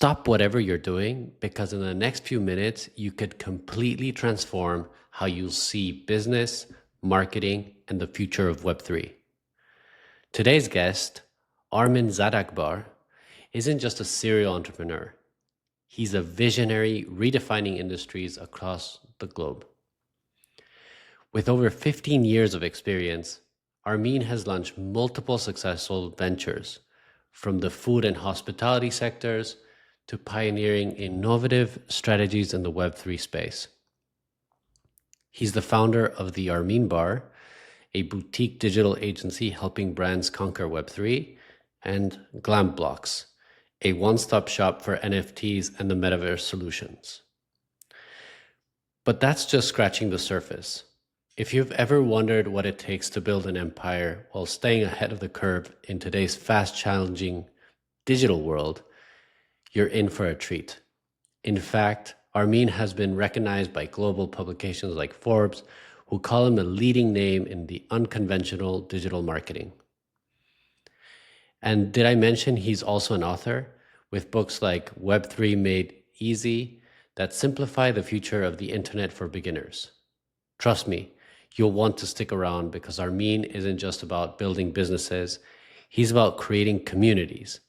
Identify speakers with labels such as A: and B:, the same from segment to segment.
A: Stop whatever you're doing because in the next few minutes, you could completely transform how you see business, marketing, and the future of Web3. Today's guest, Armin ZadakBar, isn't just a serial entrepreneur. He's a visionary redefining industries across the globe. With over 15 years of experience, Armin has launched multiple successful ventures, from the food and hospitality sectors to pioneering innovative strategies in the Web3 space. He's the founder of the Armin Bar, a boutique digital agency helping brands conquer Web3, and Glam Blocks, a one-stop shop for NFTs and the metaverse solutions. But that's just scratching the surface. If you've ever wondered what it takes to build an empire while staying ahead of the curve in today's fast, challenging digital world, you're in for a treat. In fact, Armin has been recognized by global publications like Forbes, who call him a leading name in the unconventional digital marketing. And did I mention he's also an author with books like Web3 Made Easy that simplify the future of the internet for beginners? Trust me, you'll want to stick around because Armin isn't just about building businesses, he's about creating communities,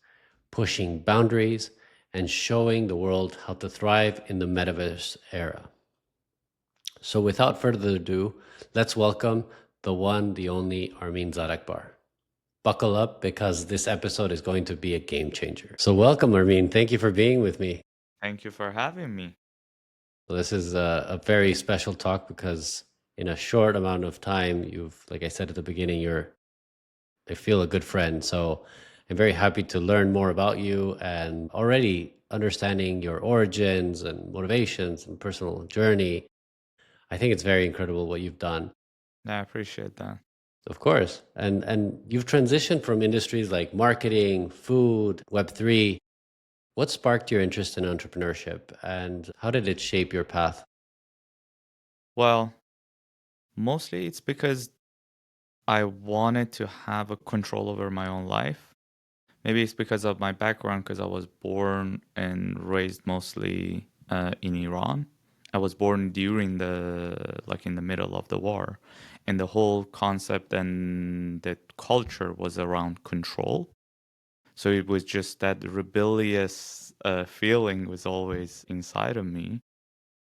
A: pushing boundaries, and showing the world how to thrive in the metaverse era. So without further ado, let's welcome the one, the only Armin ZadakBar. Buckle up because this episode is going to be a game changer. So welcome, Armin. Thank you for being with me.
B: Thank you for having me.
A: So this is a very special talk because in a short amount of time, like I said at the beginning, I feel a good friend. So I'm very happy to learn more about you and already understanding your origins and motivations and personal journey. I think it's very incredible what you've done.
B: I appreciate that.
A: Of course. And you've transitioned from industries like marketing, food, Web3. What sparked your interest in entrepreneurship and how did it shape your path?
B: Well, mostly it's because I wanted to have a control over my own life. Maybe it's because of my background, because I was born and raised mostly in Iran. I was born during in the middle of the war. And the whole concept and the culture was around control. So it was just that rebellious feeling was always inside of me,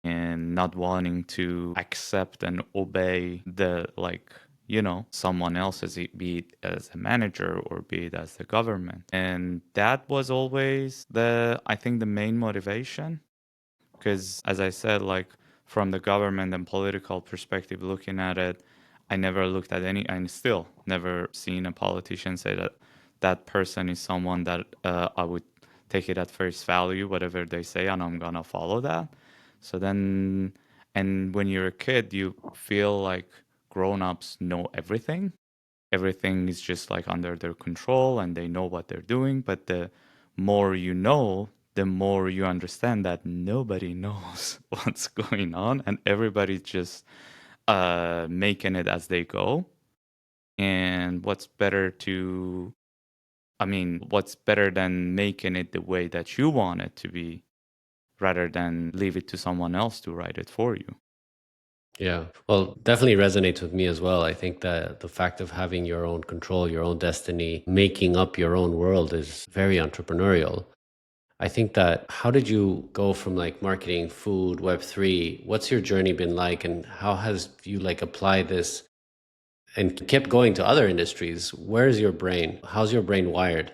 B: and not wanting to accept and obey someone else's, be it as a manager or be it as the government. And that was always I think the main motivation. Because as I said, like, from the government and political perspective looking at it, I never looked at any, and still never seen a politician say that that person is someone that I would take it at face value, whatever they say, and I'm gonna follow that. So then, and when you're a kid, you feel like grown-ups know everything. Everything is just like under their control and they know what they're doing. But the more you know, the more you understand that nobody knows what's going on and everybody's just making it as they go. And what's better than making it the way that you want it to be rather than leave it to someone else to write it for you?
A: Yeah, well, definitely resonates with me as well. I think that the fact of having your own control, your own destiny, making up your own world is very entrepreneurial. I think that how did you go from like marketing, food, Web3? What's your journey been like and how has you like applied this and kept going to other industries? Where's your brain? How's your brain wired?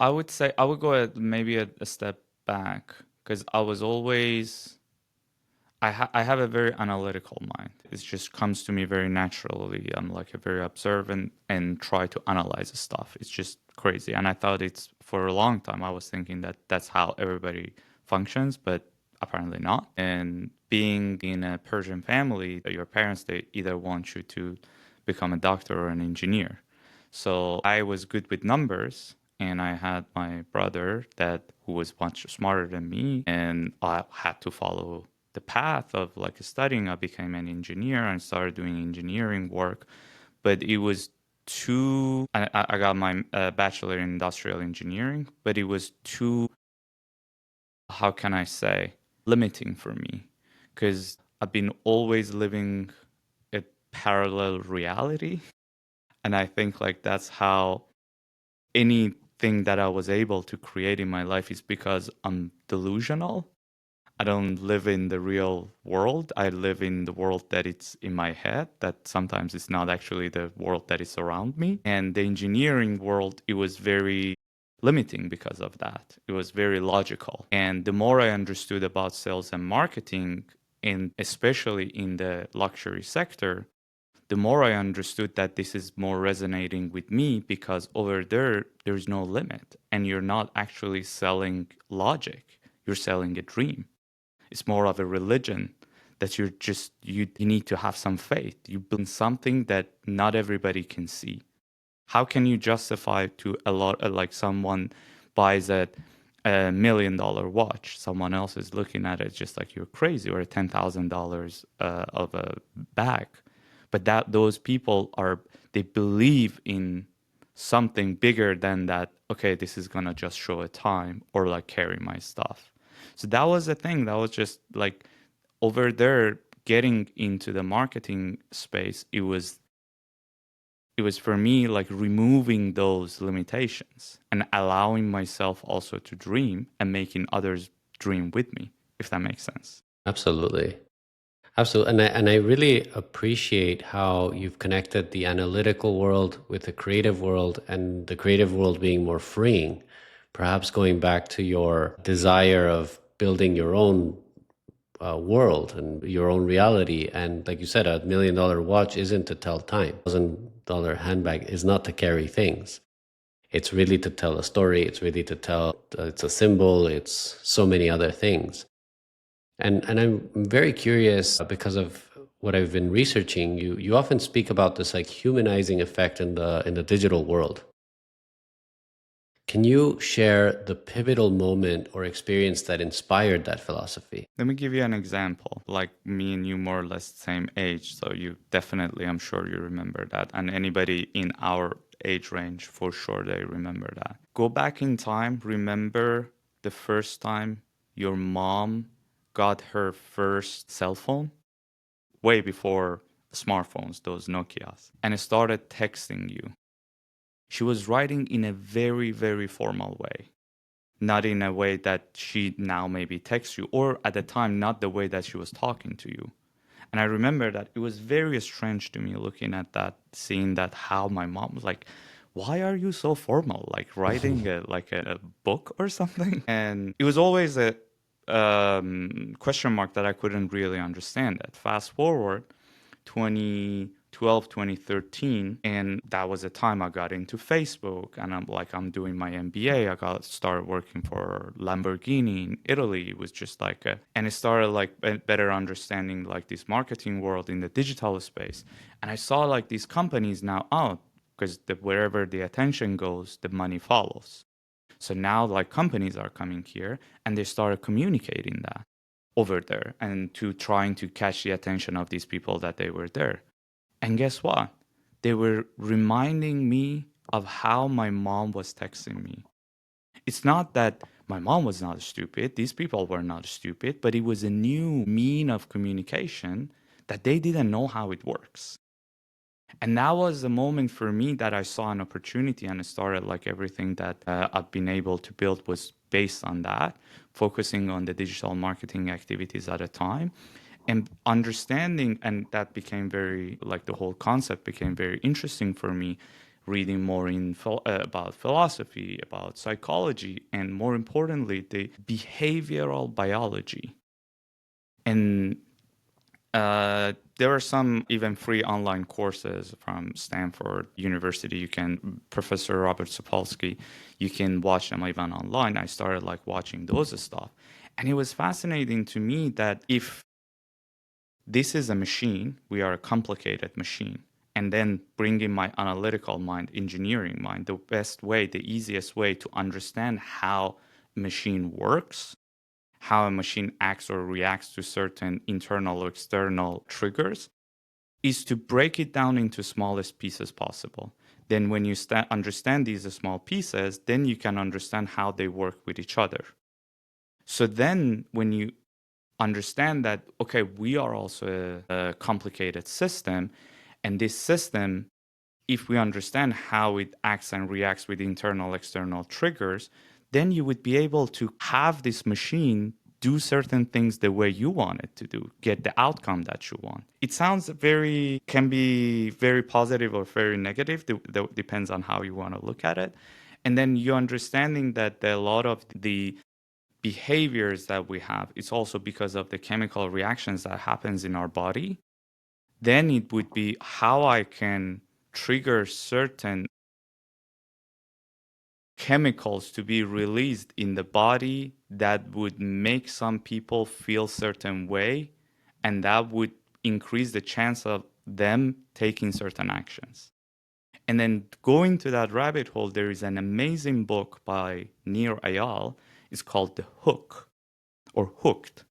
B: I would say I would go maybe a step back, because I was always I have a very analytical mind. It just comes to me very naturally. I'm like a very observant and try to analyze stuff. It's just crazy. And I thought it's for a long time. I was thinking that that's how everybody functions, but apparently not. And being in a Persian family, your parents, they either want you to become a doctor or an engineer. So I was good with numbers, and I had my brother who was much smarter than me, and I had to follow the path of like studying. I became an engineer and started doing engineering work, but it was too, I got my bachelor in industrial engineering, but it was too, how can I say, limiting for me, because I've been always living a parallel reality. And I think like that's how anything that I was able to create in my life is because I'm delusional. I don't live in the real world. I live in the world that it's in my head, that sometimes it's not actually the world that is around me. And the engineering world, it was very limiting because of that. It was very logical. And the more I understood about sales and marketing, and especially in the luxury sector, the more I understood that this is more resonating with me, because over there, there's no limit. And you're not actually selling logic, you're selling a dream. It's more of a religion that you need to have some faith. You build something that not everybody can see. How can you justify to a lot, like someone buys a $1 million watch, someone else is looking at it just like you're crazy, or a $10,000 of a bag, but that those people are, they believe in something bigger than that. Okay, this is gonna just show a time or like carry my stuff. So that was the thing. That was just like over there getting into the marketing space. It was for me like removing those limitations and allowing myself also to dream and making others dream with me, if that makes sense.
A: Absolutely. Absolutely. And I really appreciate how you've connected the analytical world with the creative world, and the creative world being more freeing, perhaps going back to your desire of building your own world and your own reality. And like you said, $1 million watch isn't to tell time. $1,000 handbag is not to carry things. It's really to tell a story. It's really to tell, it's a symbol. It's so many other things. And I'm very curious because of what I've been researching. You often speak about this like humanizing effect in the digital world. Can you share the pivotal moment or experience that inspired that philosophy?
B: Let me give you an example. Like me and you, more or less the same age. So you definitely, I'm sure you remember that. And anybody in our age range, for sure, they remember that. Go back in time. Remember the first time your mom got her first cell phone? Way before smartphones, those Nokias. And it started texting you. She was writing in a very, very formal way, not in a way that she now maybe texts you, or at the time, not the way that she was talking to you. And I remember that it was very strange to me looking at that, seeing that how my mom was like, why are you so formal? Like writing a book or something? And it was always a question mark that I couldn't really understand it. Fast forward 2012, 2013, and that was the time I got into Facebook, and I'm doing my MBA. I got started working for Lamborghini in Italy. It was just like and it started like better understanding like this marketing world in the digital space. And I saw like these companies now out, because wherever the attention goes, the money follows. So now like companies are coming here and they started communicating that over there and to trying to catch the attention of these people that they were there. And guess what? They were reminding me of how my mom was texting me. It's not that my mom was not stupid, these people were not stupid, but it was a new mean of communication that they didn't know how it works. And that was the moment for me that I saw an opportunity, and it started like everything that I've been able to build was based on that, focusing on the digital marketing activities at a time and understanding. And that became very, like the whole concept became very interesting for me, reading more about philosophy, about psychology, and more importantly, the behavioral biology. And there are some even free online courses from Stanford University. You can, Professor Robert Sapolsky, you can watch them even online. I started like watching those stuff. And it was fascinating to me that if this is a machine, we are a complicated machine, and then bring in my analytical mind, engineering mind, the best way, the easiest way to understand how machine works, how a machine acts or reacts to certain internal or external triggers, is to break it down into smallest pieces possible. Then when you understand these small pieces, then you can understand how they work with each other. So then when you understand that, okay, we are also a complicated system, and this system, if we understand how it acts and reacts with internal, external triggers, then you would be able to have this machine do certain things the way you want it to do, get the outcome that you want. It sounds can be very positive or very negative, depends on how you want to look at it. And then you understanding that a lot of the behaviors that we have, it's also because of the chemical reactions that happens in our body. Then it would be how I can trigger certain chemicals to be released in the body that would make some people feel certain way, and that would increase the chance of them taking certain actions. And then going to that rabbit hole, there is an amazing book by Nir Eyal. It's called The Hook, or Hooked,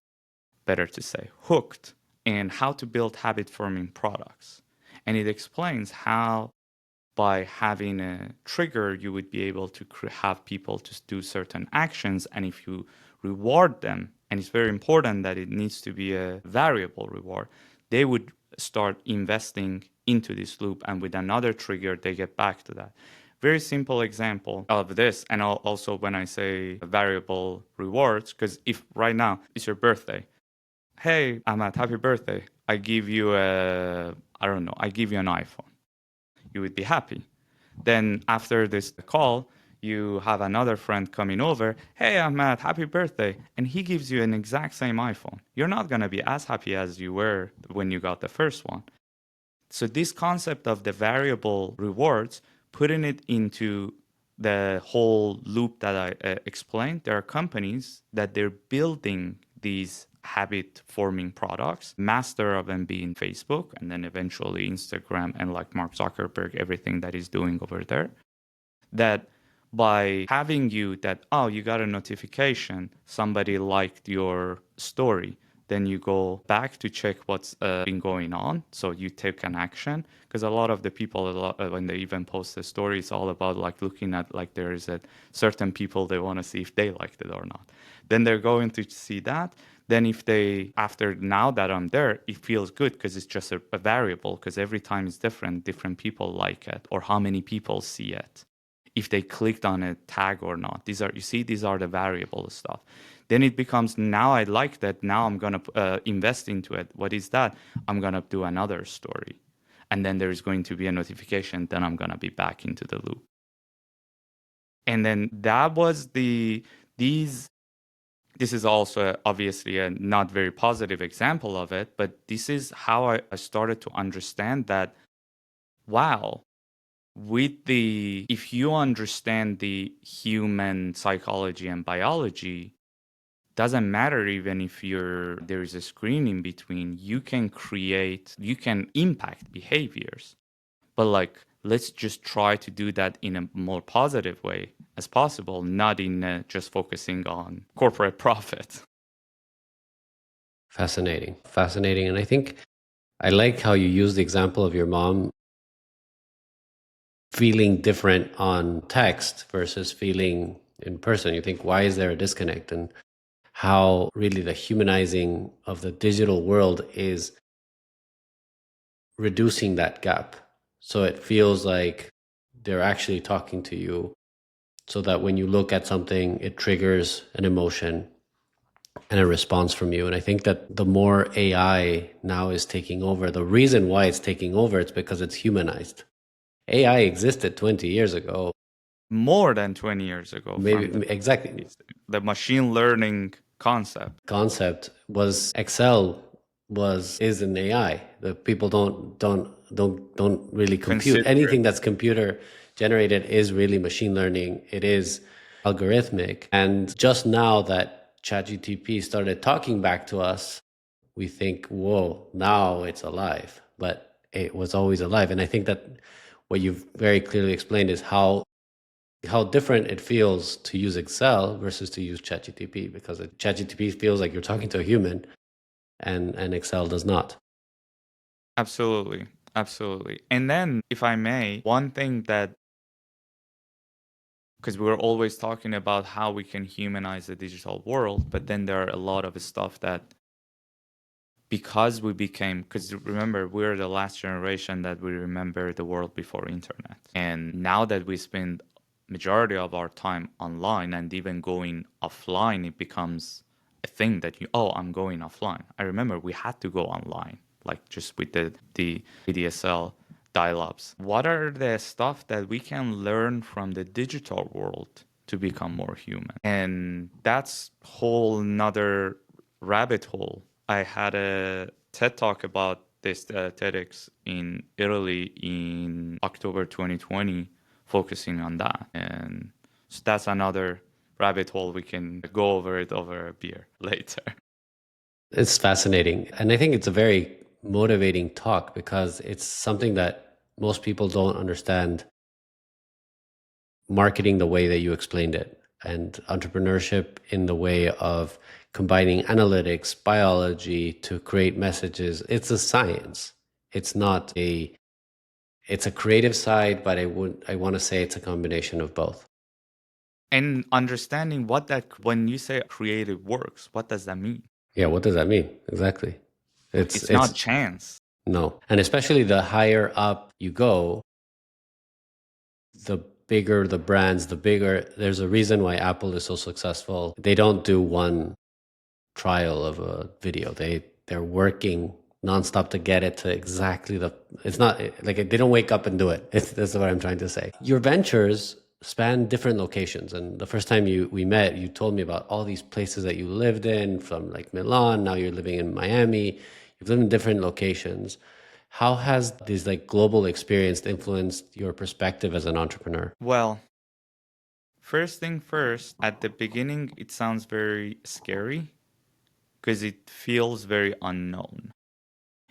B: better to say, Hooked, and how to build habit-forming products. And it explains how by having a trigger, you would be able to have people to do certain actions. And if you reward them, and it's very important that it needs to be a variable reward, they would start investing into this loop. And with another trigger, they get back to that. Very simple example of this. And also when I say variable rewards, because if right now it's your birthday, hey, Ahmad, happy birthday. I give you an iPhone. You would be happy. Then after this call, you have another friend coming over. Hey, Ahmad, happy birthday. And he gives you an exact same iPhone. You're not going to be as happy as you were when you got the first one. So this concept of the variable rewards, putting it into the whole loop that I explained, there are companies that they're building these habit forming products, master of them being Facebook, and then eventually Instagram, and like Mark Zuckerberg, everything that he's doing over there, that by having you got a notification, somebody liked your story, then you go back to check what's been going on. So you take an action, because a lot of the people, when they even post a story, it's all about like looking at like there is a certain people they want to see if they liked it or not. Then they're going to see that. Then if after now that I'm there, it feels good because it's just a variable, because every time it's different people like it, or how many people see it, if they clicked on a tag or not. These are the variable stuff. Then it becomes, now I like that, now I'm going to invest into it. What is that? I'm going to do another story. And then there's going to be a notification, then I'm going to be back into the loop. And then that was this is also obviously a not very positive example of it, but this is how I started to understand that, wow, if you understand the human psychology and biology, doesn't matter even if there is a screen in between, you can impact behaviors. But like, let's just try to do that in a more positive way as possible, not in just focusing on corporate profit.
A: Fascinating. And I think I like how you use the example of your mom feeling different on text versus feeling in person. You think, why is there a disconnect? And how really the humanizing of the digital world is reducing that gap. So it feels like they're actually talking to you, so that when you look at something, it triggers an emotion and a response from you. And I think that the more AI now is taking over, the reason why it's taking over, it's because it's humanized. AI existed 20 years ago.
B: More than 20 years ago.
A: Maybe, exactly.
B: The machine learning concept
A: was Excel is an AI. The people don't really compute. Anything that's computer generated is really machine learning. It is algorithmic. And just now that ChatGPT started talking back to us, we think, whoa, now it's alive. But it was always alive. And I think that what you've very clearly explained is how different it feels to use Excel versus to use ChatGPT, because ChatGPT feels like you're talking to a human, and Excel does not.
B: Absolutely. Absolutely. And then, if I may, one thing that, because we're always talking about how we can humanize the digital world, but then there are a lot of stuff that, because we became, because remember, we're the last generation that we remember the world before internet. And now that we spend majority of our time online and even going offline, it becomes a thing that oh, I'm going offline. I remember we had to go online, like just with the VDSL dial-ups. What are the stuff that we can learn from the digital world to become more human? And that's whole nother rabbit hole. I had a TED talk about this TEDx in Italy in October 2020, focusing on that. And so that's another rabbit hole. We can go over it over a beer later.
A: It's fascinating. And I think it's a very motivating talk because it's something that most people don't understand marketing the way that you explained it, and entrepreneurship in the way of combining analytics, biology to create messages. It's a science. It's not a, it's a creative side, but I want to say it's a combination of both.
B: And understanding what that, when you say creative works, what does that mean?
A: Yeah, what does that mean? Exactly.
B: It's not chance.
A: No. And especially the higher up you go, the bigger the brands, the bigger, there's a reason why Apple is so successful. They don't do one trial of a video. They're working nonstop to get it to exactly the, it's not like they don't wake up and do it. That's what I'm trying to say. Your ventures span different locations. And the first time we met, you told me about all these places that you lived in, from like Milan, now you're living in Miami. You've lived in different locations. How has this like global experience influenced your perspective as an entrepreneur?
B: Well, first thing first, at the beginning, it sounds very scary because it feels very unknown.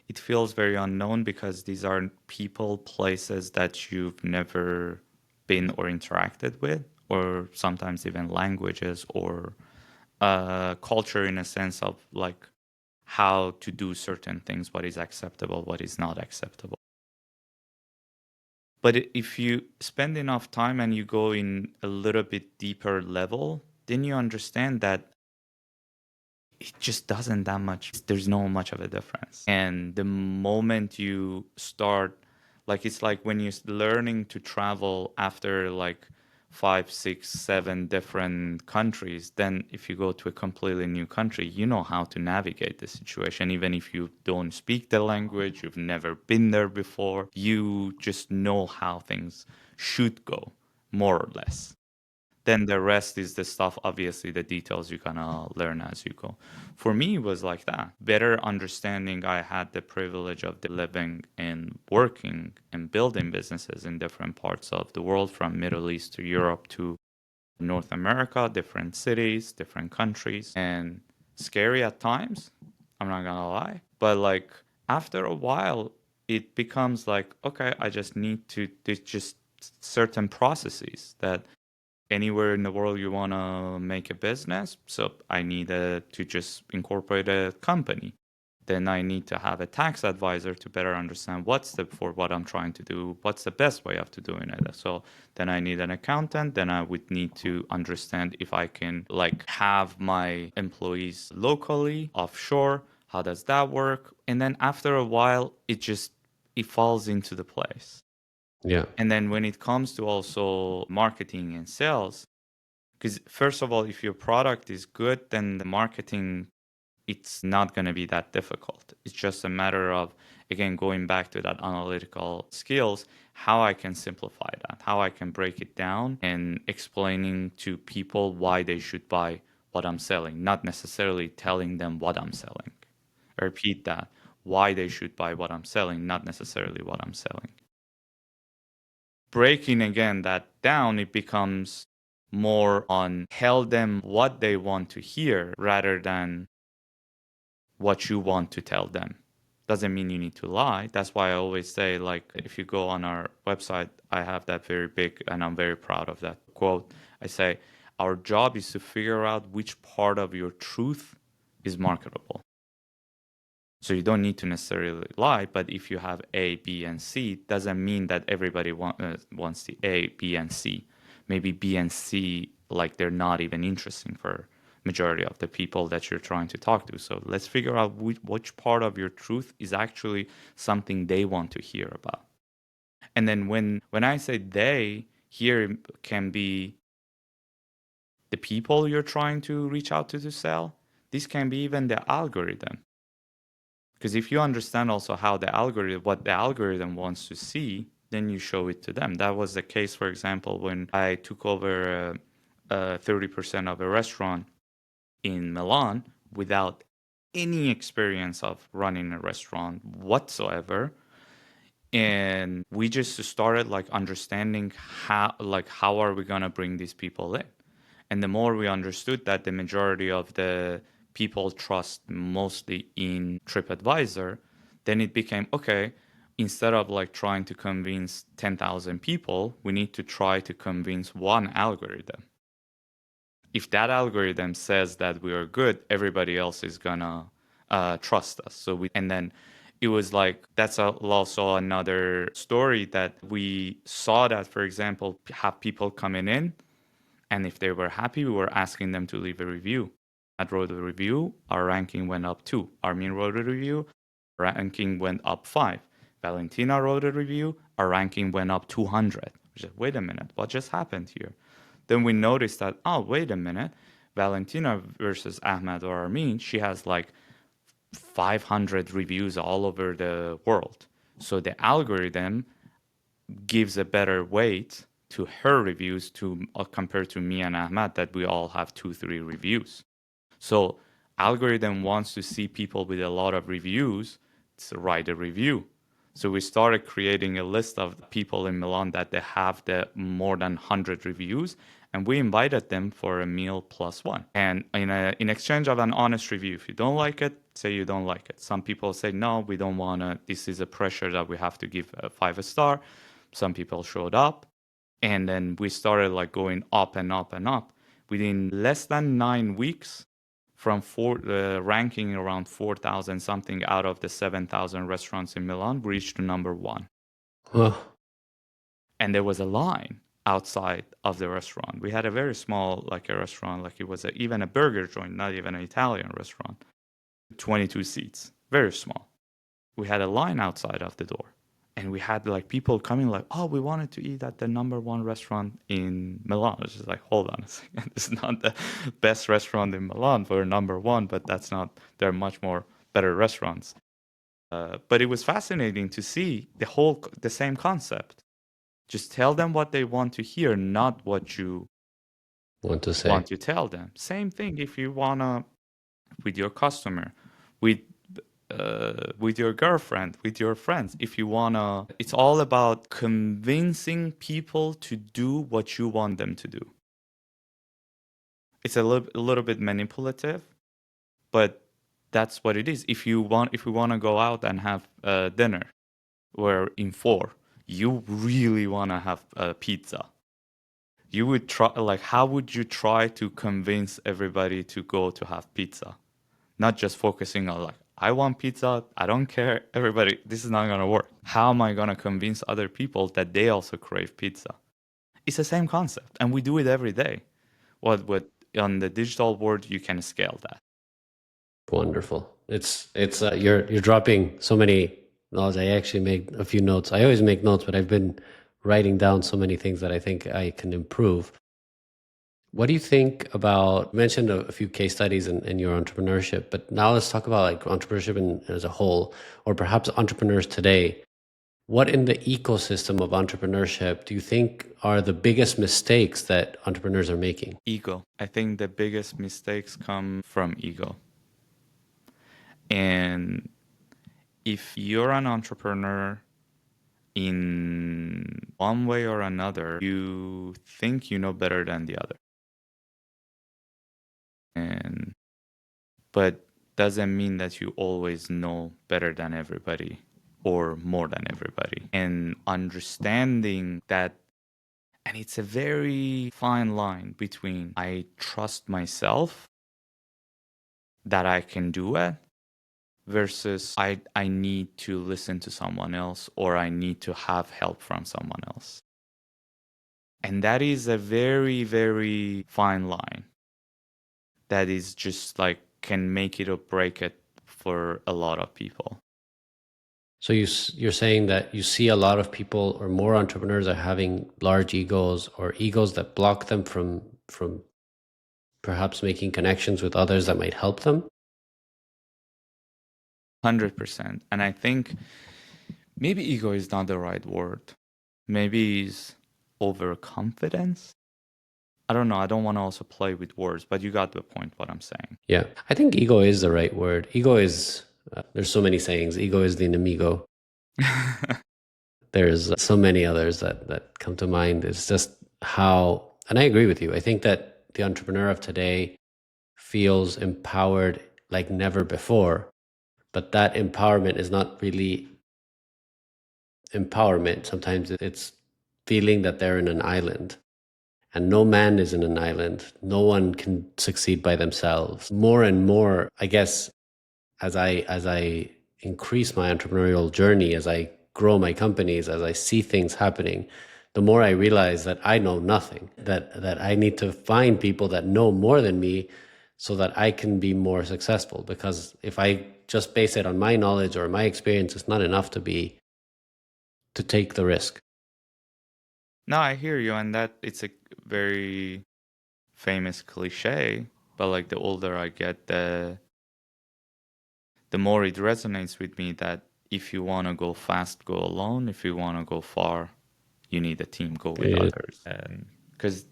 B: It feels very unknown because these are people, places that you've never been or interacted with, or sometimes even languages or culture, in a sense of like how to do certain things, what is acceptable, what is not acceptable. But if you spend enough time and you go in a little bit deeper level, then you understand that it just doesn't that much, there's no much of a difference. And the moment you start, like it's like when you're learning to travel after like 5, 6, 7 different countries, then if you go to a completely new country, you know how to navigate the situation. Even if you don't speak the language, you've never been there before, you just know how things should go, more or less. Then the rest is the stuff, obviously, the details you're gonna learn as you go. For me, it was like that. Better understanding, I had the privilege of living and working and building businesses in different parts of the world, from Middle East to Europe to North America, different cities, different countries, and scary at times, I'm not gonna lie. But like after a while, it becomes like, okay, I just need to, there's just certain processes that anywhere in the world you want to make a business. So I need to just incorporate a company. Then I need to have a tax advisor to better understand what's the, for what I'm trying to do, what's the best way of doing it. So then I need an accountant. Then I would need to understand if I can like have my employees locally, offshore. How does that work? And then after a while, it falls into the place.
A: Yeah.
B: And then when it comes to also marketing and sales, because first of all, if your product is good, then the marketing, it's not going to be that difficult. It's just a matter of, again, going back to that analytical skills, how I can simplify that, how I can break it down and explaining to people why they should buy what I'm selling, not necessarily telling them what I'm selling. I repeat that, why they should buy what I'm selling, not necessarily what I'm selling. Breaking again that down, it becomes more on tell them what they want to hear rather than what you want to tell them. Doesn't mean you need to lie. That's why I always say, like, if you go on our website, I have that very big, and I'm very proud of that quote. I say, our job is to figure out which part of your truth is marketable. So you don't need to necessarily lie, but if you have A, B, and C, doesn't mean that everybody wants the A, B, and C. Maybe B and C, like they're not even interesting for majority of the people that you're trying to talk to. So let's figure out which part of your truth is actually something they want to hear about. And then when I say they, here can be the people you're trying to reach out to sell. This can be even the algorithm. Because if you understand also what the algorithm wants to see, then you show it to them. That was the case, for example, when I took over 30% of a restaurant in Milan without any experience of running a restaurant whatsoever. And we just started like understanding how are we going to bring these people in. And the more we understood that the majority of the people trust mostly in TripAdvisor, then it became, okay, instead of like trying to convince 10,000 people, we need to try to convince one algorithm. If that algorithm says that we are good, everybody else is gonna trust us. And then it was like, that's also another story that we saw that, for example, have people coming in, and if they were happy, we were asking them to leave a review. I wrote a review, our ranking went up 2. Armin wrote a review, ranking went up 5. Valentina wrote a review, our ranking went up 200. Wait a minute, what just happened here? Then we noticed that, oh, wait a minute, Valentina versus Ahmad or Armin, she has like 500 reviews all over the world. So the algorithm gives a better weight to her reviews compared to me and Ahmad that we all have 2-3 reviews. So algorithm wants to see people with a lot of reviews to write a review. So we started creating a list of people in Milan that they have the more than 100 reviews, and we invited them for a meal plus one. And in exchange of an honest review, if you don't like it, say you don't like it. Some people say, no, we don't want to, this is a pressure that we have to give a 5-star. Some people showed up, and then we started like going up and up and up. Within less than 9 weeks, from ranking around 4,000 something out of the 7,000 restaurants in Milan, we reached to number 1.
A: Huh.
B: And there was a line outside of the restaurant. We had a very small, like a restaurant, like it was even a burger joint, not even an Italian restaurant. 22 seats, very small. We had a line outside of the door. And we had like people coming like, oh, we wanted to eat at the number 1 restaurant in Milan. I was just like, hold on a second. This is not the best restaurant in Milan for number 1, but that's not, there are much more better restaurants. But it was fascinating to see the same concept. Just tell them what they want to hear, not what you
A: Want to say.
B: want to tell them. Same thing if you want to, with your customer, with your girlfriend, with your friends. If you wanna, it's all about convincing people to do what you want them to do. It's a little bit manipulative, but that's what it is. If we want to go out and have dinner, where in 4, you really want to have pizza. You would try, like, how would you try to convince everybody to go to have pizza? Not just focusing on like, I want pizza, I don't care, everybody, this is not going to work. How am I going to convince other people that they also crave pizza? It's the same concept, and we do it every day. What on the digital world, you can scale that.
A: Wonderful. It's you're dropping so many knowledge. I actually made a few notes. I always make notes, but I've been writing down so many things that I think I can improve. What do you think about, you mentioned a few case studies in your entrepreneurship, but now let's talk about like entrepreneurship as a whole, or perhaps entrepreneurs today. What in the ecosystem of entrepreneurship do you think are the biggest mistakes that entrepreneurs are making?
B: Ego. I think the biggest mistakes come from ego. And if you're an entrepreneur, in one way or another, you think you know better than the other. But doesn't mean that you always know better than everybody or more than everybody. And understanding that, and it's a very fine line between I trust myself that I can do it versus I need to listen to someone else or I need to have help from someone else. And that is a very, very fine line that is just like can make it or break it for a lot of people.
A: So you're saying that you see a lot of people or more entrepreneurs are having large egos or egos that block them from perhaps making connections with others that might help them?
B: 100%. And I think maybe ego is not the right word. Maybe it's overconfidence. I don't know. I don't want to also play with words, but you got the point what I'm saying.
A: Yeah, I think ego is the right word. Ego is, there's so many sayings. Ego is the enemigo. There's so many others that come to mind. It's just how, and I agree with you. I think that the entrepreneur of today feels empowered like never before, but that empowerment is not really empowerment. Sometimes it's feeling that they're in an island. And no man is in an island. No one can succeed by themselves. More and more, I guess, as I increase my entrepreneurial journey, as I grow my companies, as I see things happening, the more I realize that I know nothing, that I need to find people that know more than me so that I can be more successful. Because if I just base it on my knowledge or my experience, it's not enough to take the risk.
B: No, I hear you. And that it's a very famous cliche, but like the older I get, the more it resonates with me that if you want to go fast, go alone. If you want to go far, you need a team, go with
A: Yeah.
B: others. And because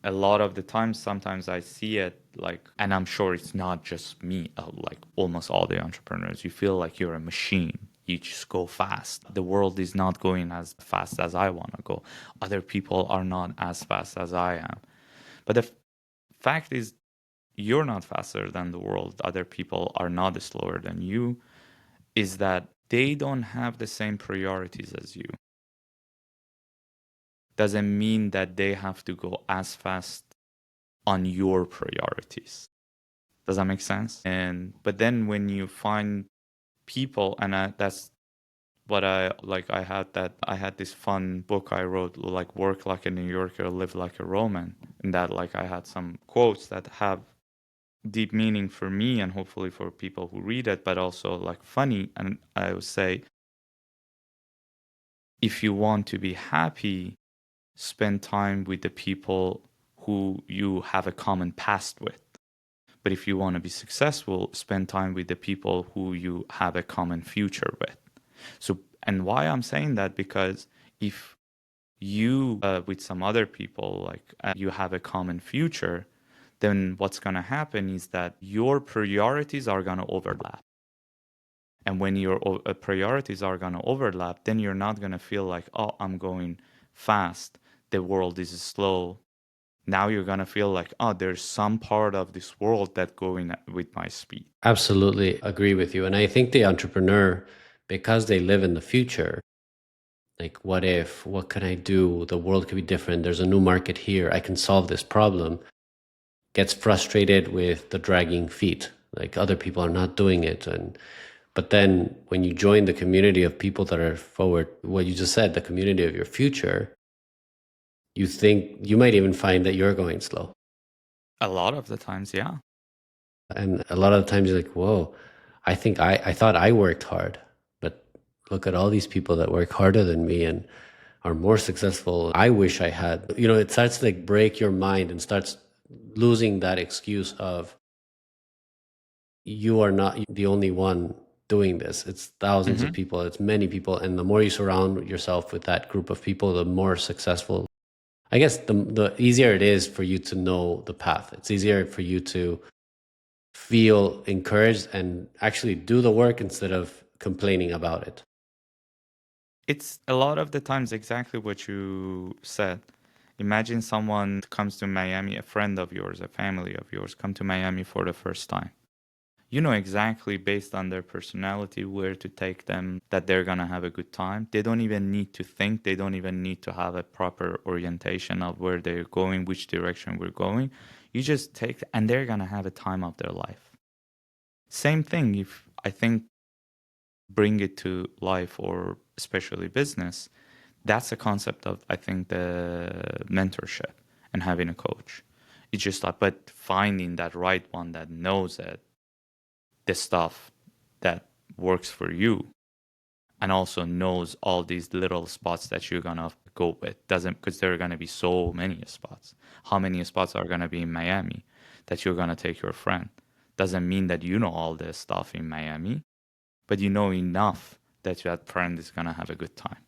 B: a lot of the times, sometimes I see it like, and I'm sure it's not just me, like almost all the entrepreneurs, you feel like you're a machine. You just go fast. The world is not going as fast as I want to go. Other people are not as fast as I am. But the fact is, you're not faster than the world. Other people are not slower than you. Is that they don't have the same priorities as you. Doesn't mean that they have to go as fast on your priorities. Does that make sense? And but then when you find people, and that's what I like. I had this fun book I wrote, like Work Like a New Yorker, Live Like a Roman, and that like I had some quotes that have deep meaning for me and hopefully for people who read it, but also like funny. And I would say, if you want to be happy, spend time with the people who you have a common past with. But if you want to be successful, spend time with the people who you have a common future with. So, and why I'm saying that, because if you, with some other people, like you have a common future, then what's going to happen is that your priorities are going to overlap. And when your priorities are going to overlap, then you're not going to feel like, oh, I'm going fast, the world is slow. Now you're going to feel like, oh, there's some part of this world that going with my speed.
A: Absolutely agree with you. And I think the entrepreneur, because they live in the future, like, what if, what can I do? The world could be different. There's a new market here. I can solve this problem. Gets frustrated with the dragging feet. Like, other people are not doing it. But then when you join the community of people that are forward, what you just said, the community of your future, you think you might even find that you're going slow.
B: A lot of the times, yeah.
A: And a lot of the times you're like, whoa, I think I thought I worked hard, but look at all these people that work harder than me and are more successful. I wish I had, it starts to like break your mind and starts losing that excuse of you are not the only one doing this. It's thousands of people, it's many people. And the more you surround yourself with that group of people, the more successful. I guess the easier it is for you to know the path. It's easier for you to feel encouraged and actually do the work instead of complaining about it.
B: It's a lot of the times exactly what you said. Imagine someone comes to Miami, a friend of yours, a family of yours, come to Miami for the first time. You know exactly based on their personality where to take them, that they're going to have a good time. They don't even need to think. They don't even need to have a proper orientation of where they're going, which direction we're going. You just take, and they're going to have a time of their life. Same thing, if I think bring it to life or especially business, that's the concept of, I think, the mentorship and having a coach. It's just like, but finding that right one that knows it, the stuff that works for you, and also knows all these little spots that you're gonna go with. Doesn't, because there are gonna be so many spots. How many spots are gonna be in Miami that you're gonna take your friend? Doesn't mean that you know all this stuff in Miami, but you know enough that that friend is gonna have a good time.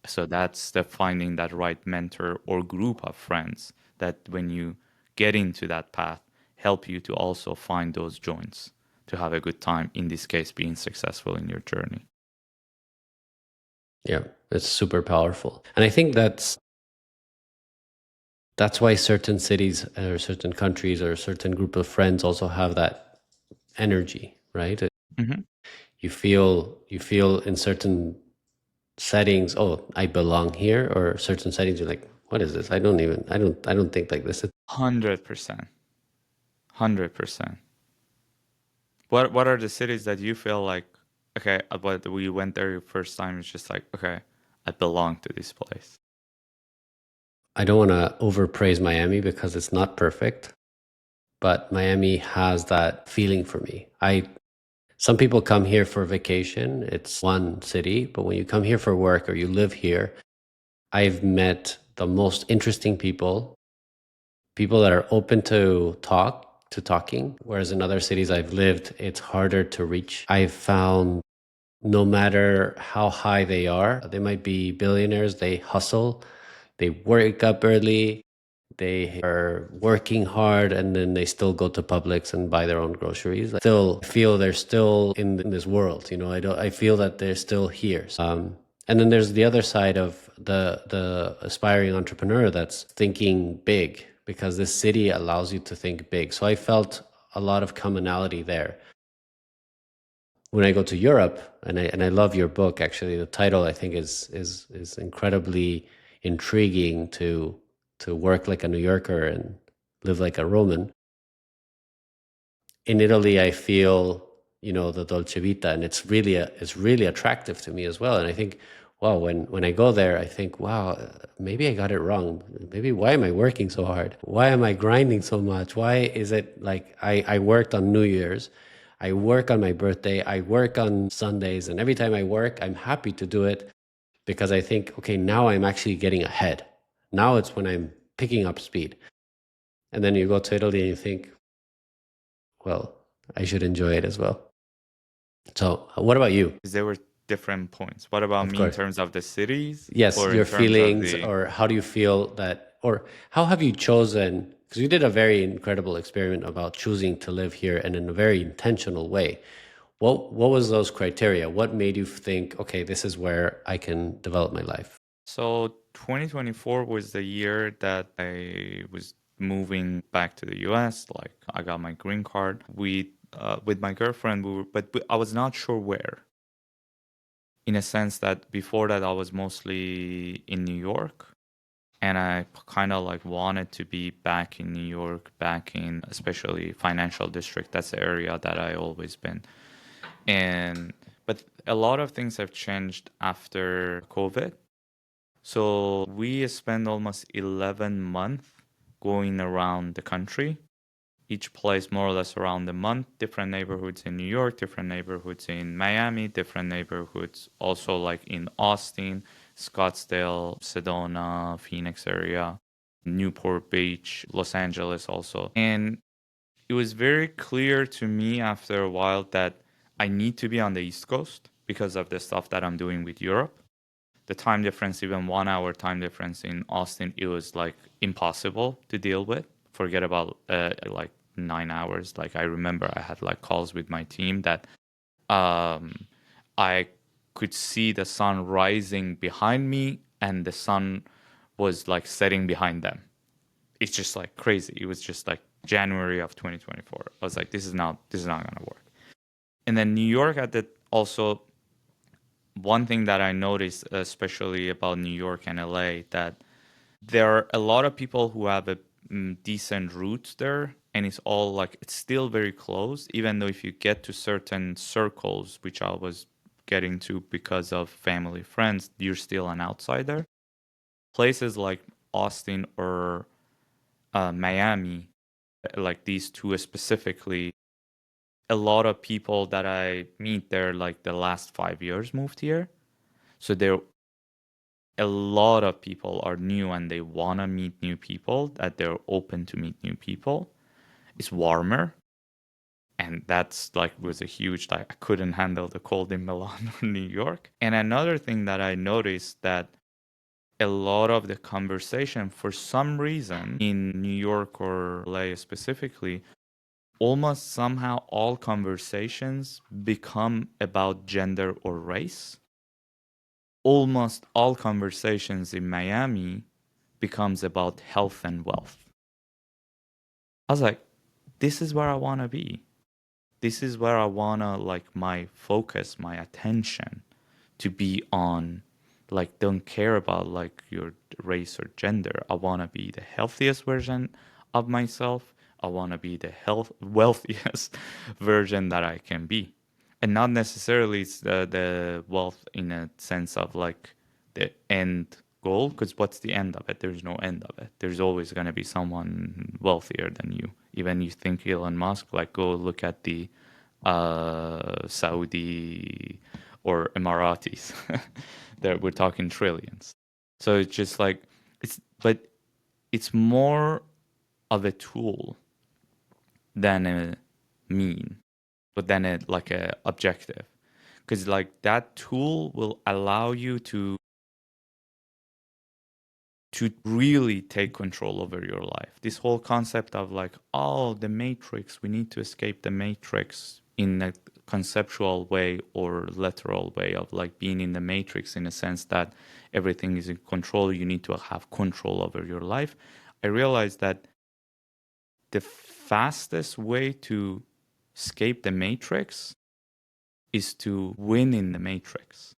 B: So that's the finding that right mentor or group of friends that when you get into that path, help you to also find those joints to have a good time. In this case, being successful in your journey.
A: Yeah, it's super powerful. And I think that's why certain cities or certain countries or a certain group of friends also have that energy, right?
B: Mm-hmm.
A: You feel in certain settings, oh, I belong here, or certain settings you're like, what is this? I don't think like this.
B: 100%. 100%. What are the cities that you feel like, okay, but we went there your first time, it's just like, okay, I belong to this place.
A: I don't want to overpraise Miami because it's not perfect, but Miami has that feeling for me. Some people come here for vacation. It's one city, but when you come here for work or you live here, I've met the most interesting people that are open to talking, whereas in other cities I've lived, it's harder to reach. I've found no matter how high they might be billionaires, they hustle, they wake up early, they are working hard, and then they still go to Publix and buy their own groceries. I still feel they're still in this world. I feel that they're still here. And then there's the other side of the aspiring entrepreneur that's thinking big, because this city allows you to think big. So I felt a lot of commonality there. When I go to Europe, and I love your book, actually, the title I think is incredibly intriguing, to work like a New Yorker and live like a Roman. In Italy, I feel, the Dolce Vita, and it's really attractive to me as well. And I think, wow, when I go there, I think, wow, maybe I got it wrong. Maybe, why am I working so hard? Why am I grinding so much? Why is it like I worked on New Year's, I work on my birthday, I work on Sundays, and every time I work, I'm happy to do it, because I think, okay, now I'm actually getting ahead. Now it's when I'm picking up speed. And then you go to Italy and you think, well, I should enjoy it as well. So, what about you?
B: Because there were different points. What about
A: Of
B: me in
A: course.
B: terms of the cities
A: Yes,
B: or in
A: your
B: terms of
A: feelings,
B: the...
A: or how do you feel that, or how have you chosen? Because you did a very incredible experiment about choosing to live here, and in a very intentional way. What was those criteria? What made you think, okay, this is where I can develop my life?
B: So 2024 was the year that I was moving back to the US. Like I got my green card. With my girlfriend, but I was not sure where. In a sense that before that, I was mostly in New York, and I kind of like wanted to be back in New York, back in especially financial district. That's the area that I always been. And but a lot of things have changed after COVID. So we spent almost 11 months going around the country, each place more or less around a month, different neighborhoods in New York, different neighborhoods in Miami, different neighborhoods also like in Austin, Scottsdale, Sedona, Phoenix area, Newport Beach, Los Angeles also. And it was very clear to me after a while that I need to be on the East Coast because of the stuff that I'm doing with Europe. The time difference, even 1 hour time difference in Austin, it was like impossible to deal with. Forget about like 9 hours. Like I remember I had like calls with my team that um, I could see the sun rising behind me and the sun was like setting behind them. It's just like crazy. It was just like January of 2024. I was like, this is not gonna work. And then New York at the also one thing that I noticed, especially about New York and LA, that there are a lot of people who have a decent roots there, and it's all like, it's still very close, even though if you get to certain circles, which I was getting to because of family, friends, you're still an outsider. Places like Austin or Miami, like these two specifically, a lot of people that I meet there, like the last 5 years moved here. So there, a lot of people are new and they want to meet new people, that they're open to meet new people. It's warmer. And that's like was a huge, like I couldn't handle the cold in Milan or New York. And another thing that I noticed, that a lot of the conversation for some reason in New York or LA specifically, almost somehow all conversations become about gender or race. Almost all conversations in Miami becomes about health and wealth. I was like, this is where I want to be. This is where I want to, like, my focus, my attention to be on. Like, don't care about like your race or gender. I want to be the healthiest version of myself. I want to be the wealthiest version that I can be. And not necessarily it's the wealth in a sense of like the end goal, because what's the end of it? There's no end of it. There's always going to be someone wealthier than you. Even you think Elon Musk, like go look at the Saudi or Emiratis. There we're talking trillions. So it's just like but it's more of a tool than a mean, but then a like a objective. Because like that tool will allow you to really take control over your life. This whole concept of like, oh, the matrix, we need to escape the matrix in a conceptual way or literal way of like being in the matrix in a sense that everything is in control. You need to have control over your life. I realized that the fastest way to escape the matrix is to win in the matrix.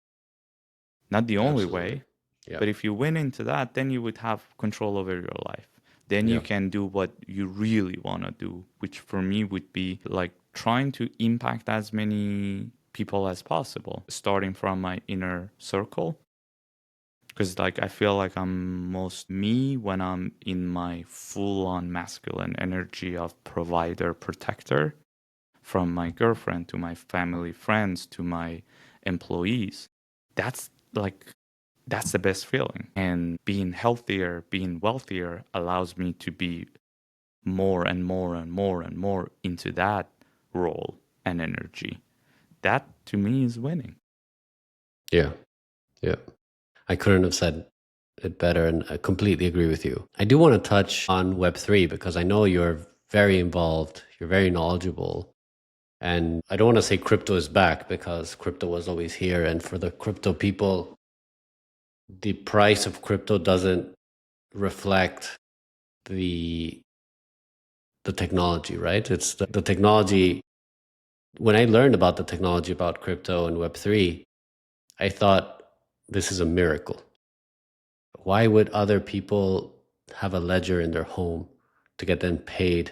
B: Not the only
A: Absolutely.
B: way,
A: Yeah.
B: but if you win into that, then you would have control over your life. Then you
A: Yeah.
B: can do what you really want to do, which for me would be like trying to impact as many people as possible, starting from my inner circle. Because like I feel like I'm most me when I'm in my full-on masculine energy of provider, protector, from my girlfriend to my family, friends to my employees. That's like that's the best feeling. And being healthier, being wealthier allows me to be more and more and more and more into that role and energy. That to me is winning.
A: Yeah. Yeah. I couldn't have said it better, and I completely agree with you. I do want to touch on Web3 because I know you're very involved, you're very knowledgeable. And I don't want to say crypto is back because crypto was always here. And for the crypto people, the price of crypto doesn't reflect the technology, right? It's the technology. When I learned about the technology about crypto and Web3, I thought this is a miracle. Why would other people have a ledger in their home to get them paid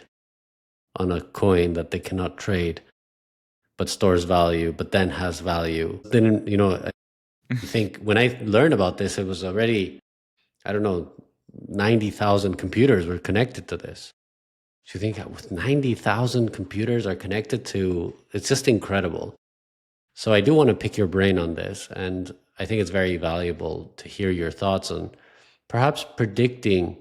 A: on a coin that they cannot trade, but stores value, but then has value? Then, I think when I learned about this, it was already, I don't know, 90,000 computers were connected to this. So you think with 90,000 computers are connected to, it's just incredible. So I do want to pick your brain on this. And I think it's very valuable to hear your thoughts on perhaps predicting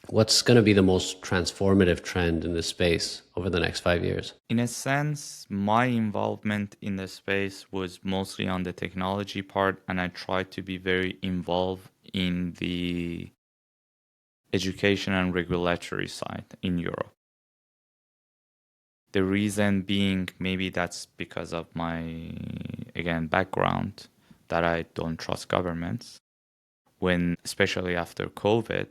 A: what's going to be the most transformative trend in this space over the next 5 years.
B: In a sense, my involvement in the space was mostly on the technology part, and I tried to be very involved in the education and regulatory side in Europe. The reason being, maybe that's because of my, again, background, that I don't trust governments. When, especially after COVID,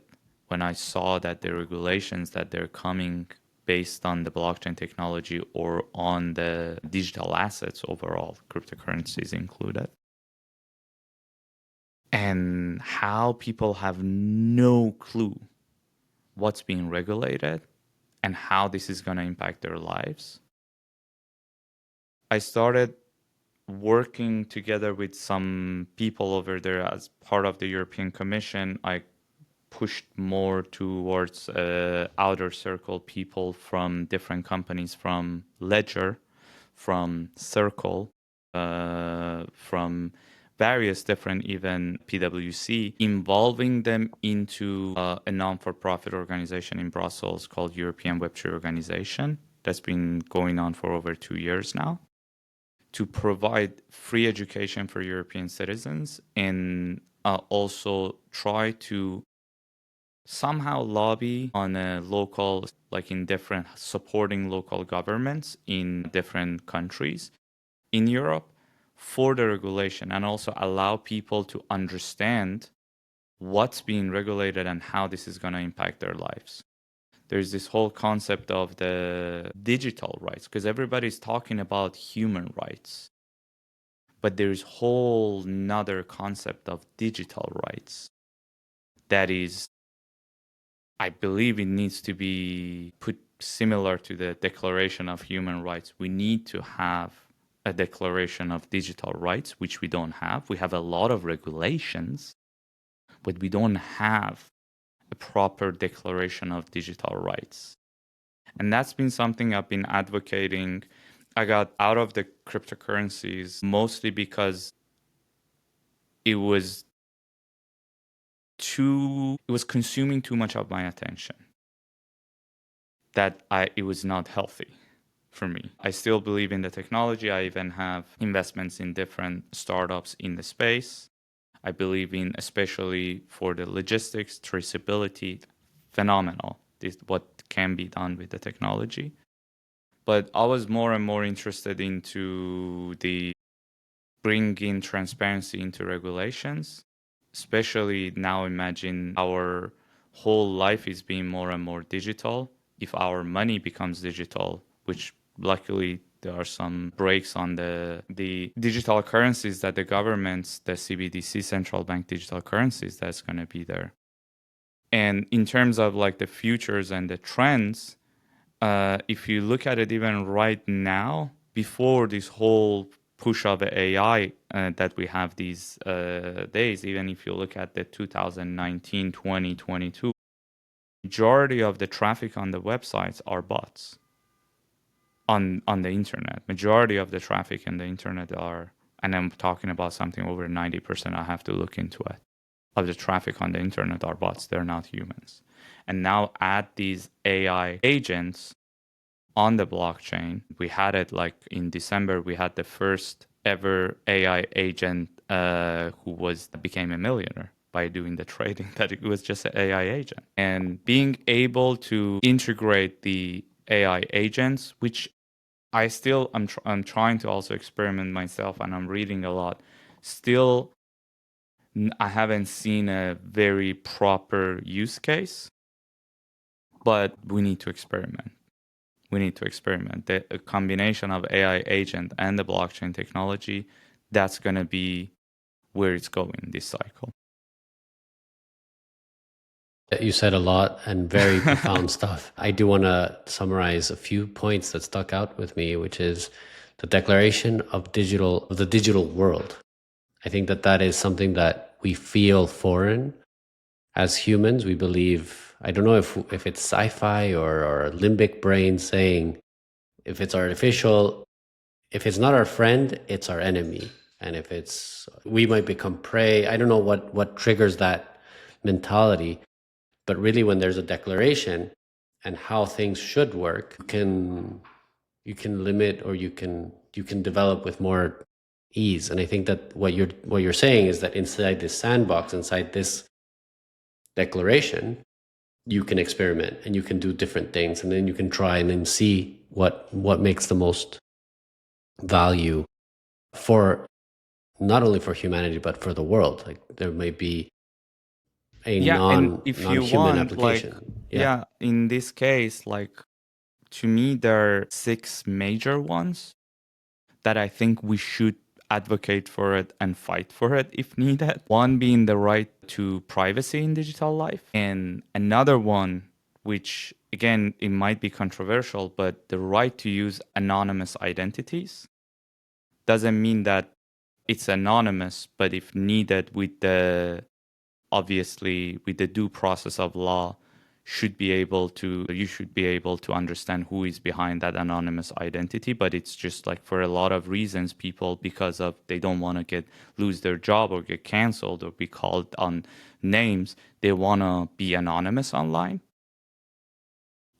B: when I saw that the regulations that they're coming based on the blockchain technology or on the digital assets overall, cryptocurrencies included, and how people have no clue what's being regulated, and how this is going to impact their lives. I started working together with some people over there as part of the European Commission. I pushed more towards outer circle people from different companies, from Ledger, from Circle, from various different even PwC, involving them into a non-for-profit organization in Brussels called European Web3 Organization that's been going on for over 2 years now, to provide free education for European citizens and also try to somehow lobby on a local, like in different, supporting local governments in different countries in Europe for the regulation, and also allow people to understand what's being regulated and how this is going to impact their lives. There's this whole concept of the digital rights, because everybody's talking about human rights, but there's whole nother concept of digital rights that is, I believe it needs to be put similar to the Declaration of Human Rights. We need to have a Declaration of Digital Rights, which we don't have. We have a lot of regulations, but we don't have a proper Declaration of Digital Rights. And that's been something I've been advocating. I got out of the cryptocurrencies mostly because it was consuming too much of my attention, that it was not healthy for me. I still believe in the technology. I even have investments in different startups in the space. I believe in, especially for the logistics, traceability, phenomenal. This what can be done with the technology. But I was more and more interested into the bringing transparency into regulations, especially now. Imagine our whole life is being more and more digital. If our money becomes digital, which luckily there are some breaks on the digital currencies that the governments, the CBDC, central bank digital currencies, that's going to be there. And in terms of like the futures and the trends, if you look at it even right now, before this whole push of AI that we have these days, even if you look at the 2019, 2022, majority of the traffic on the websites are bots on the internet. Majority of the traffic on the internet are, and I'm talking about something over 90%, I have to look into it, of the traffic on the internet are bots. They're not humans. And now add these AI agents on the blockchain. We had it like in December, we had the first ever AI agent who became a millionaire by doing the trading, that it was just an AI agent. And being able to integrate the AI agents, which I'm trying to also experiment myself, and I'm reading a lot. Still, I haven't seen a very proper use case, but we need to experiment. The combination of AI agent and the blockchain technology, that's going to be where it's going this cycle.
A: You said a lot and very profound stuff. I do want to summarize a few points that stuck out with me, which is the declaration of the digital world. I think that is something that we feel foreign as humans. We believe, I don't know if it's sci-fi or limbic brain saying, if it's artificial, if it's not our friend, it's our enemy. And if we might become prey. I don't know what triggers that mentality. But really, when there's a declaration and how things should work, you can limit, or you can develop with more ease. And I think that what you're saying is that inside this sandbox, inside this declaration, you can experiment and you can do different things, and then you can try and then see what makes the most value for not only for humanity but for the world. Like there may be a non-human application.
B: Like, in this case, like, to me, there are 6 major ones that I think we should advocate for it and fight for it if needed. One being the right to privacy in digital life, and another one which again, it might be controversial, but the right to use anonymous identities doesn't mean that it's anonymous, but if needed with the obviously with the due process of law, you should be able to understand who is behind that anonymous identity. But it's just like for a lot of reasons, people, because of they don't want to lose their job or get canceled or be called on names, they want to be anonymous online.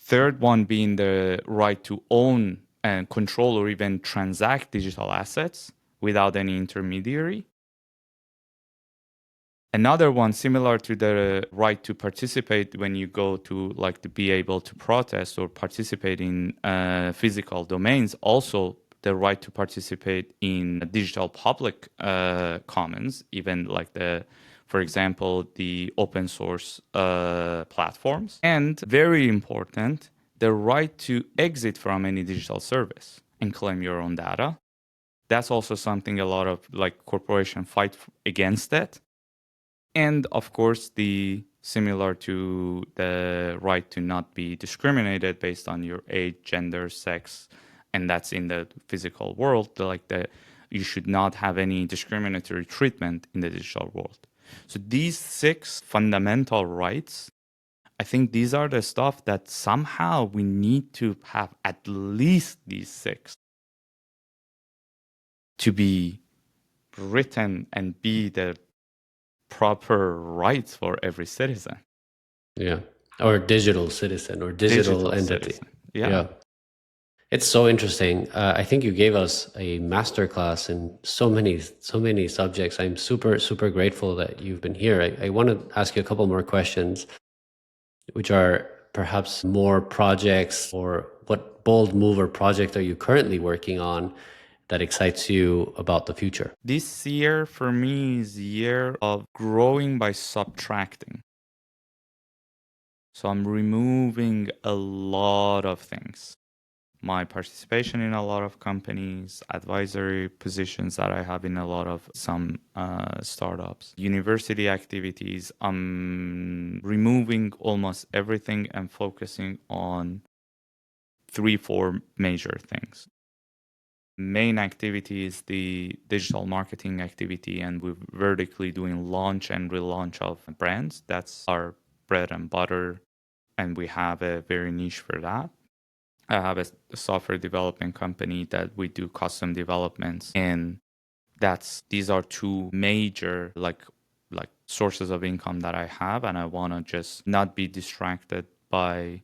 B: Third one being the right to own and control or even transact digital assets without any intermediary. Another one similar to the right to participate when you go to like to be able to protest or participate in physical domains, also the right to participate in digital public commons, even like for example, the open source platforms. And very important, the right to exit from any digital service and claim your own data. That's also something a lot of like corporations fight against it. And of course, similar to the right to not be discriminated based on your age, gender, sex, and that's in the physical world, you should not have any discriminatory treatment in the digital world. So these 6 fundamental rights, I think these are the stuff that somehow we need to have at least these 6 to be written and be the proper rights for every citizen.
A: Yeah. Or digital citizen or digital entity.
B: Citizen. Yeah.
A: It's so interesting. I think you gave us a masterclass in so many subjects. I'm super grateful that you've been here. I want to ask you a couple more questions, which are perhaps more projects, or what bold move or project are you currently working on that excites you about the future?
B: This year for me is a year of growing by subtracting. So I'm removing a lot of things. My participation in a lot of companies, advisory positions that I have in a lot of some startups, university activities. I'm removing almost everything and focusing on 3-4 major things. Main activity is the digital marketing activity, and we're vertically doing launch and relaunch of brands. That's our bread and butter, and we have a very niche for that. I have a software development company that we do custom developments, and these are 2 major like sources of income that I have, and I want to just not be distracted by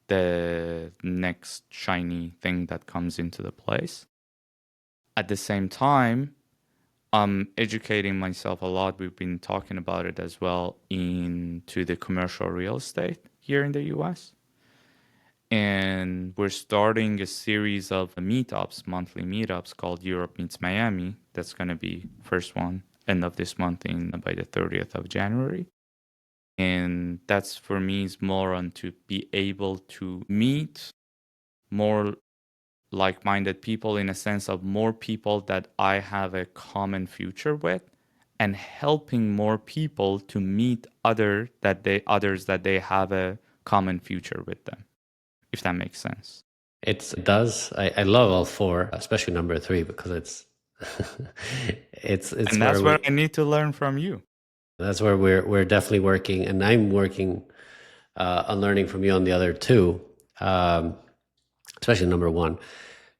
B: the next shiny thing that comes into the place. At the same time, I'm educating myself a lot. We've been talking about it as well into the commercial real estate here in the US. And we're starting a series of meetups, monthly meetups called Europe Meets Miami. That's going to be first one end of this month by the 30th of January. And that's for me is more on to be able to meet more like-minded people, in a sense of more people that I have a common future with, and helping more people to meet others that they have a common future with them, if that makes sense.
A: It does. I love all 4, especially number 3, because it's
B: and that's where I need to learn from you.
A: That's where we're definitely working, and I'm working on learning from you on the other 2, especially number 1,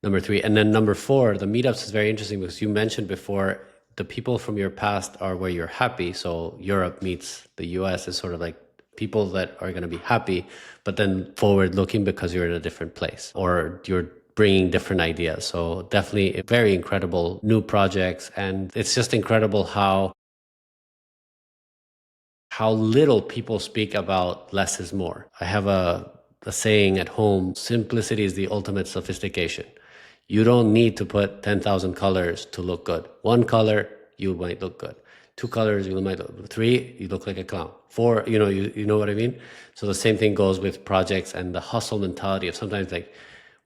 A: number 3, and then number 4. The meetups is very interesting because you mentioned before the people from your past are where you're happy. So Europe meets the US is sort of like people that are going to be happy, but then forward looking because you're in a different place or you're bringing different ideas. So definitely very incredible new projects. And it's just incredible how little people speak about less is more. I have a saying at home: simplicity is the ultimate sophistication. You don't need to put 10,000 colors to look good. 1 color, you might look good. 2 colors, you might look. 3, you look like a clown. 4, you know what I mean? So the same thing goes with projects and the hustle mentality of sometimes, like,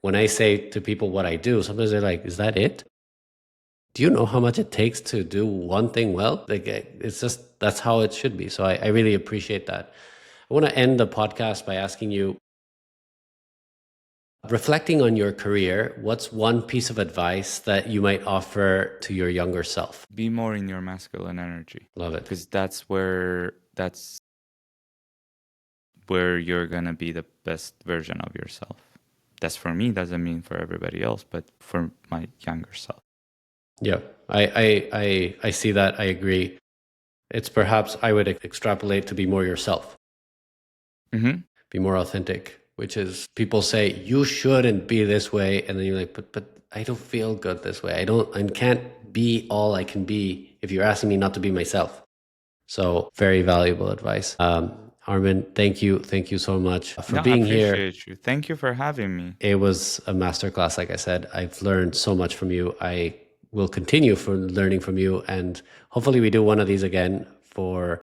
A: when I say to people what I do, sometimes they're like, is that it? Do you know how much it takes to do one thing well? Like, it's just, that's how it should be. So I really appreciate that. I want to end the podcast by asking you, reflecting on your career, what's one piece of advice that you might offer to your younger self?
B: Be more in your masculine energy.
A: Love it.
B: Because that's where you're going to be the best version of yourself. That's for me, doesn't mean for everybody else, but for my younger self.
A: Yeah, I see that. I agree. It's perhaps I would extrapolate to be more yourself, be more authentic, which is people say you shouldn't be this way. And then you're like, but I don't feel good this way. I can't be all I can be if you're asking me not to be myself. So very valuable advice. Armin, thank you. Thank you so much for being here.
B: I appreciate you. Thank you for having me.
A: It was a masterclass. Like I said, I've learned so much from you. I will continue learning from you. And hopefully we do one of these again for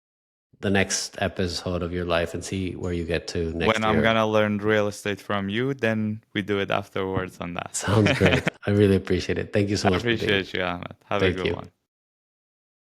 A: the next episode of your life and see where you get to next year.
B: When I'm going to learn real estate from you, then we do it afterwards on that.
A: Sounds great. I really appreciate it. Thank you so much.
B: I appreciate you, Ahmad. Have a good one.